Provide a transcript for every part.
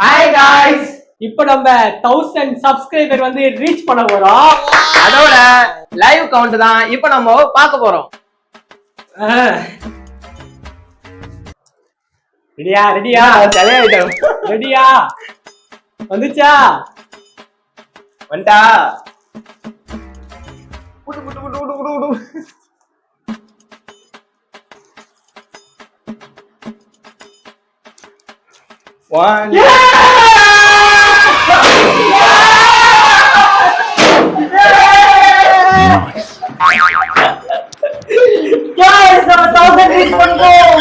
Hi guys, இப்போ நம்ம 1000 subscriber வந்து ரீச் பண்ண போறோம். அதோட லைவ் கவுண்ட் தான் இப்போ நம்ம பார்க்க போறோம். ரெடியா ரெடியா சரியாயிட்டோம். ரெடியா வந்துச்சா வந்துட்டா புடு புடு புடு புடு புடு புடு. One. guys நம்ம 1000 ரீச் பண்ணிட்டோம்.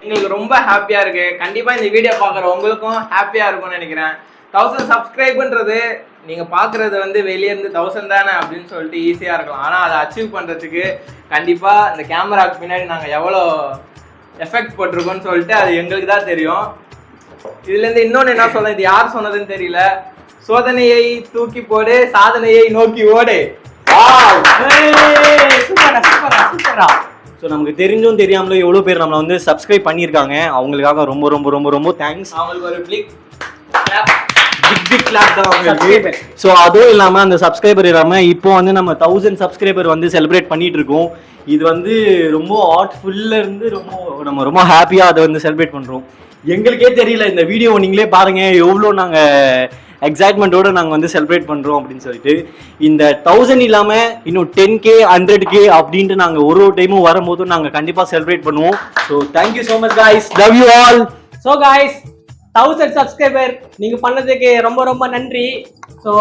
எங்களுக்கு ரொம்ப ஹாப்பியா இருக்கு. கண்டிப்பா இந்த வீடியோ பாக்குற உங்களுக்கும் ஹாப்பியா இருக்கும்னு நினைக்கிறேன். 1000 சப்ஸ்கிரைப்ன்றது நீங்க பாக்குறது வந்து வெளியே இருந்து 1000 தானே அப்படின்னு சொல்லிட்டு ஈஸியா இருக்கலாம். ஆனா அதை அச்சீவ் பண்றதுக்கு கண்டிப்பா இந்த கேமராக்கு பின்னாடி நாங்க எவ்வளோ எஃபெக்ட் போட்டிருக்கோம்னு சொல்லிட்டு அது எங்களுக்கு தான் தெரியும். இதுல இருந்து இன்னொன்னு என்ன சொல்ல, இது யார் சொன்னதுன்னு தெரியல. சோதனையை தூக்கி போடு, சாதனையை நோக்கி ஓடு. ஸோ நமக்கு தெரிஞ்சும் தெரியாமலும் எவ்வளோ பேர் நம்மளை வந்து சப்ஸ்கிரைப் பண்ணியிருக்காங்க. அவங்களுக்காக ரொம்ப ரொம்ப ரொம்ப ரொம்ப தேங்க்ஸ். அவங்களுக்கு ஒரு பிக் கிளாப் தான் அவங்களுக்கு. ஸோ அதுவும் இல்லாமல் அந்த சப்ஸ்கிரைபர் இல்லாமல் இப்போ வந்து நம்ம 1000 சப்ஸ்கிரைபர் வந்து செலிப்ரேட் பண்ணிட்டு இருக்கோம். இது வந்து ரொம்ப ஹார்ட்ஃபுல்ல இருந்து நம்ம ரொம்ப ஹாப்பியாக அதை வந்து செலிப்ரேட் பண்ணுறோம். எங்களுக்கே தெரியல, இந்த வீடியோ நீங்களே பாருங்க எவ்வளோ நாங்கள் எக்ஸைட்மெண்ட்டோட நாங்கள் வந்து செலிப்ரேட் பண்ணுறோம் அப்படின்னு சொல்லிட்டு. இந்த 1000 இல்லாமல் இன்னும் 10K 100K அப்படின்ட்டு நாங்கள் ஒரு டைமும் வரும்போதும் நாங்கள் கண்டிப்பாக செலிப்ரேட் பண்ணுவோம். So thank you so much guys, love you all. So guys 1000 subscriber நீங்க பண்ணதுக்கு ரொம்ப ரொம்ப நன்றி. ஸோ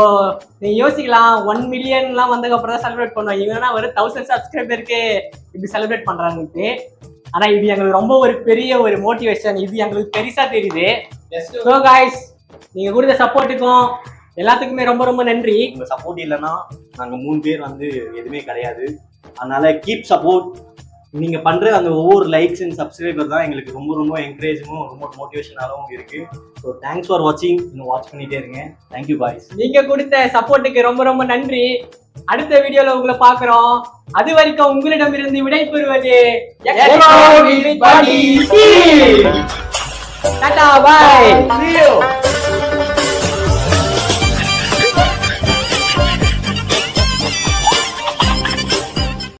நீங்க யோசிக்கலாம் 1 மில்லியன்லாம் வந்ததுக்கு அப்புறம் தான் செலிப்ரேட் பண்ணுவோம். இவங்கன்னா ஒரு 1000 சப்ஸ்கிரைபருக்கு இப்படி செலிப்ரேட் பண்றாங்கன்ட்டு. ஆனா இது எங்களுக்கு ரொம்ப ஒரு பெரிய ஒரு மோட்டிவேஷன். இது எங்களுக்கு பெருசா தெரியுது. ஸோ காய்ஸ் நீங்க கொடுத்த சப்போர்ட்டுக்கும் எல்லாத்துக்குமே ரொம்ப ரொம்ப நன்றி. உங்க சப்போர்ட் இல்லைன்னா நாங்கள் 3 பேர் வந்து எதுவுமே கிடையாது. அதனால கீப் சப்போர்ட். நீங்க பண்ற அந்த ஒவ்வொரு லைக்ஸ் அண்ட் சப்ஸ்கிரைபர் தான் எங்களுக்கு ரொம்ப ரொம்ப என்கரேஜும் ரொம்ப மோட்டிவேஷனாகவும் இருக்கு. ஸோ தேங்க்ஸ் ஃபார் வாட்சிங். இன்னும் வாட்ச் பண்ணிட்டே இருங்க. Thank you boys. நீங்க கொடுத்த சப்போர்ட்டுக்கு ரொம்ப ரொம்ப நன்றி. அடுத்த வீடியோல உங்களை பாக்குறோம். அது வரைக்கும் உங்களிடமிருந்து விடை பெறுவது டாடா, பை. See you.